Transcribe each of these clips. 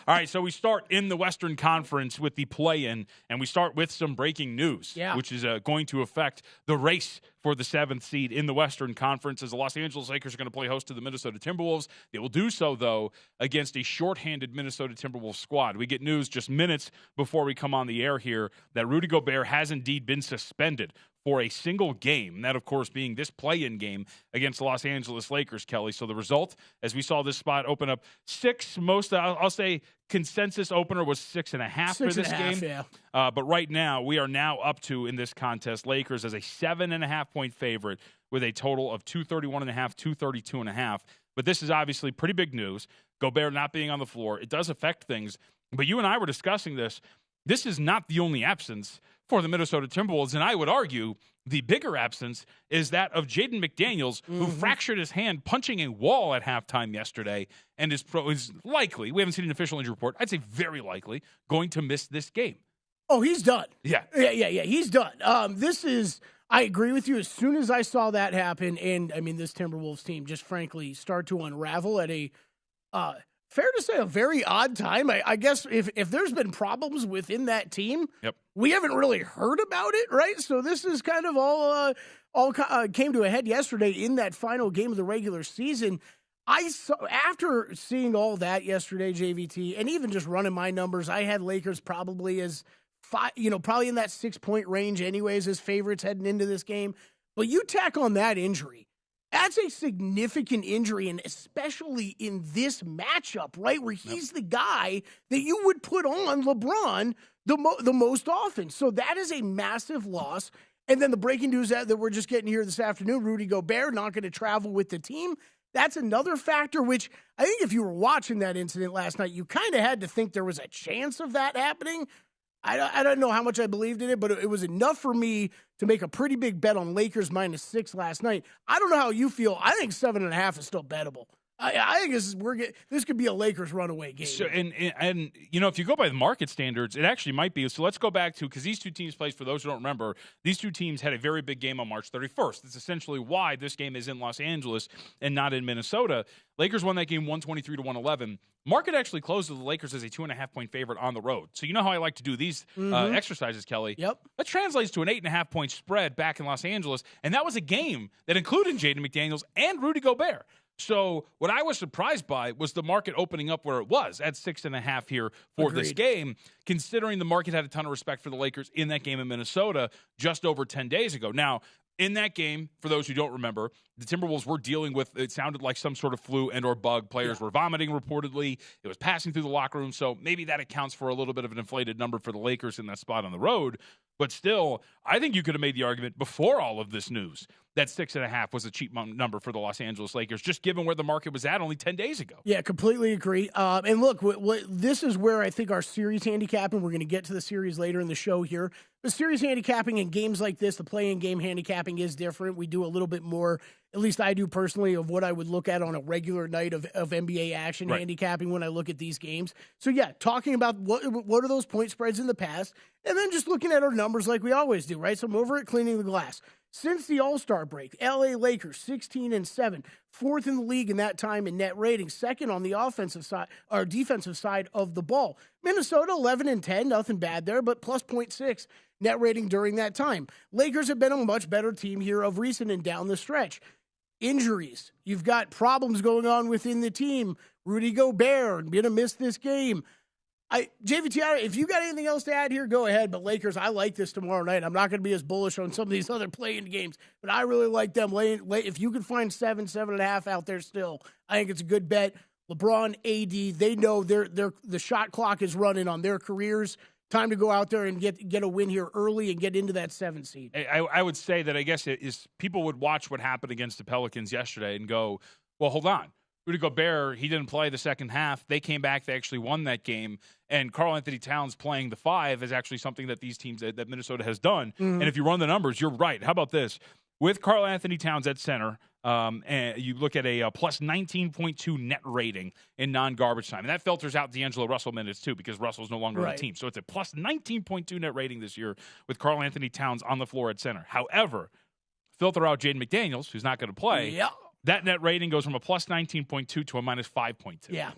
All right, so we start in the Western Conference with the play-in, and we start with some breaking news, which is going to affect the race for the 7th seed in the Western Conference, as the Los Angeles Lakers are going to play host to the Minnesota Timberwolves. They will do so, though, against a shorthanded Minnesota Timberwolves squad. We get news just minutes before we come on the air here that Rudy Gobert has indeed been suspended for a single game. That, of course, being this play-in game against the Los Angeles Lakers, Kelly. So the result, as we saw this spot open up 6, I'll say consensus opener was 6.5 for this game. Yeah. But right now, we are now up to, in this contest, Lakers as a 7.5-point favorite with a total of 231.5, 232.5. But this is obviously pretty big news. Gobert not being on the floor, it does affect things. But you and I were discussing this. This is not the only absence for the Minnesota Timberwolves, and I would argue the bigger absence is that of Jaden McDaniels, who fractured his hand punching a wall at halftime yesterday and is likely, we haven't seen an official injury report, I'd say very likely, going to miss this game. Oh, he's done. Yeah, he's done. I agree with you. As soon as I saw that happen, and, I mean, this Timberwolves team just frankly start to unravel at a fair to say, a very odd time. I guess if there's been problems within that team, we haven't really heard about it, right? So this is kind of all came to a head yesterday in that final game of the regular season. After seeing all that yesterday, JVT, and even just running my numbers, I had Lakers probably as probably in that 6-point range anyways as favorites heading into this game. But you tack on that injury. That's a significant injury, and especially in this matchup, right, where he's the guy that you would put on LeBron the most often. So that is a massive loss. And then the breaking news that we're just getting here this afternoon, Rudy Gobert not going to travel with the team. That's another factor, which I think if you were watching that incident last night, you kind of had to think there was a chance of that happening. I don't know how much I believed in it, but it was enough for me to make a pretty big bet on Lakers -6 last night. I don't know how you feel. I think 7.5 is still bettable. I think this could be a Lakers runaway game. So, and if you go by the market standards, it actually might be. So let's go back to, because these two teams played, for those who don't remember, these two teams had a very big game on March 31st. That's essentially why this game is in Los Angeles and not in Minnesota. Lakers won that game 123-111. Market actually closed the Lakers as a 2.5-point favorite on the road. So you know how I like to do these exercises, Kelly? Yep. That translates to an 8.5-point spread back in Los Angeles, and that was a game that included Jaden McDaniels and Rudy Gobert. So what I was surprised by was the market opening up where it was at 6.5 here for this game, considering the market had a ton of respect for the Lakers in that game in Minnesota just over 10 days ago. Now, in that game, for those who don't remember, the Timberwolves were dealing with, it sounded like some sort of flu and or bug. Players were vomiting reportedly. It was passing through the locker room. So maybe that accounts for a little bit of an inflated number for the Lakers in that spot on the road. But still, I think you could have made the argument before all of this news that 6.5 was a cheap number for the Los Angeles Lakers, just given where the market was at only 10 days ago. Yeah, completely agree. And look, this is where I think our series handicapping, we're going to get to the series later in the show here. The series handicapping in games like this, the play-in game handicapping is different. We do a little bit more, at least I do personally, of what I would look at on a regular night of NBA action handicapping when I look at these games. So, yeah, talking about what are those point spreads in the past, and then just looking at our numbers like we always do, right? So I'm over at Cleaning the Glass. Since the All-Star break, LA Lakers 16-7, fourth in the league in that time in net rating, second on the offensive side or defensive side of the ball. Minnesota 11-10, nothing bad there, but plus 0.6 net rating during that time. Lakers have been a much better team here of recent and down the stretch. Injuries, you've got problems going on within the team. Rudy Gobert going to miss this game. JVT, if you got anything else to add here, go ahead. But Lakers, I like this tomorrow night. I'm not going to be as bullish on some of these other play-in games, but I really like them. If you can find 7.5 out there still, I think it's a good bet. LeBron, AD, they know the shot clock is running on their careers. Time to go out there and get a win here early and get into that 7 seed. I would say that I guess people would watch what happened against the Pelicans yesterday and go, well, hold on. Rudy Gobert, he didn't play the second half. They came back. They actually won that game. And Karl-Anthony Towns playing the 5 is actually something that these teams, that Minnesota has done. Mm-hmm. And if you run the numbers, you're right. How about this? With Karl-Anthony Towns at center, and you look at a plus 19.2 net rating in non-garbage time. And that filters out D'Angelo Russell minutes, too, because Russell's no longer on the team. So it's a plus 19.2 net rating this year with Karl-Anthony Towns on the floor at center. However, filter out Jaden McDaniels, who's not going to play. Yeah. That net rating goes from a plus 19.2 to a minus 5.2. Yeah.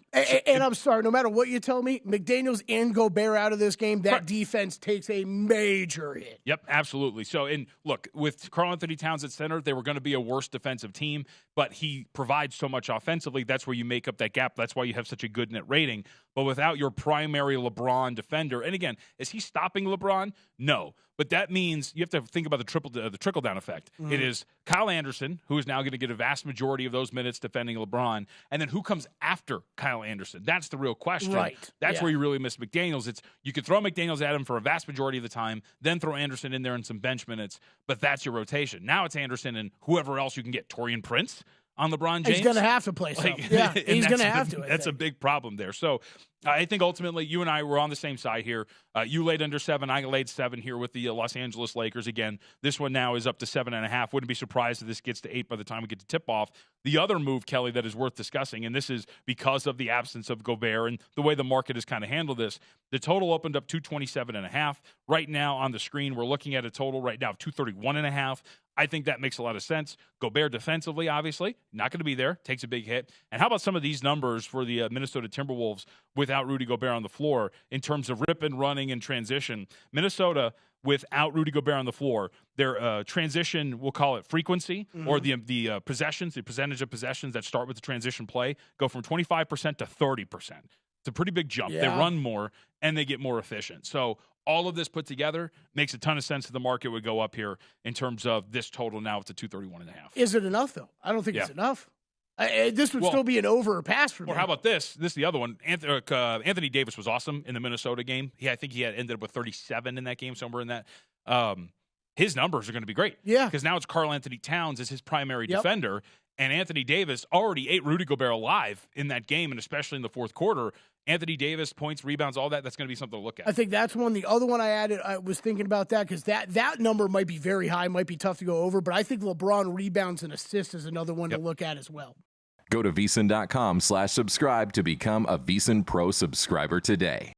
And I'm sorry, no matter what you tell me, McDaniels and Gobert out of this game, that defense takes a major hit. Yep, absolutely. So, and look, with Karl-Anthony Towns at center, they were going to be a worse defensive team, but he provides so much offensively. That's where you make up that gap. That's why you have such a good net rating. But without your primary LeBron defender, and again, is he stopping LeBron? No. But that means you have to think about the trickle-down effect. Mm-hmm. It is Kyle Anderson, who is now going to get a vast majority of those minutes defending LeBron, and then who comes after Kyle Anderson? That's the real question. Right. That's where you really miss McDaniels. It's you could throw McDaniels at him for a vast majority of the time, then throw Anderson in there in some bench minutes, but that's your rotation. Now it's Anderson and whoever else you can get. Torian Prince on LeBron James. He's going to have to play some. Yeah, he's going to have to. That's a big problem there. So I think ultimately you and I were on the same side here. You laid under 7. I laid 7 here with the Los Angeles Lakers. Again, this one now is up to 7.5. Wouldn't be surprised if this gets to 8 by the time we get to tip-off. The other move, Kelly, that is worth discussing, and this is because of the absence of Gobert and the way the market has kind of handled this, the total opened up 227.5. Right now on the screen, we're looking at a total right now of 231.5. I think that makes a lot of sense. Gobert defensively, obviously, not going to be there. Takes a big hit. And how about some of these numbers for the Minnesota Timberwolves without Rudy Gobert on the floor in terms of rip and running and transition? Minnesota, without Rudy Gobert on the floor, their transition, we'll call it frequency, or the possessions, the percentage of possessions that start with the transition play, go from 25% to 30%. It's a pretty big jump. Yeah. They run more, and they get more efficient. So all of this put together makes a ton of sense that the market would go up here in terms of this total now to 231.5. Is it enough, though? I don't think it's enough. This would still be an over or pass for me. Or how about this? This is the other one. Anthony Davis was awesome in the Minnesota game. I think he ended up with 37 in that game, somewhere in that. His numbers are going to be great. Yeah. Because now it's Karl-Anthony Towns as his primary defender, and Anthony Davis already ate Rudy Gobert alive in that game, and especially in the fourth quarter. Anthony Davis, points, rebounds, all that's going to be something to look at. I think that's one. The other one I added, I was thinking about that because that number might be very high, might be tough to go over, but I think LeBron rebounds and assists is another one to look at as well. Go to VSiN.com/subscribe to become a VSiN Pro subscriber today.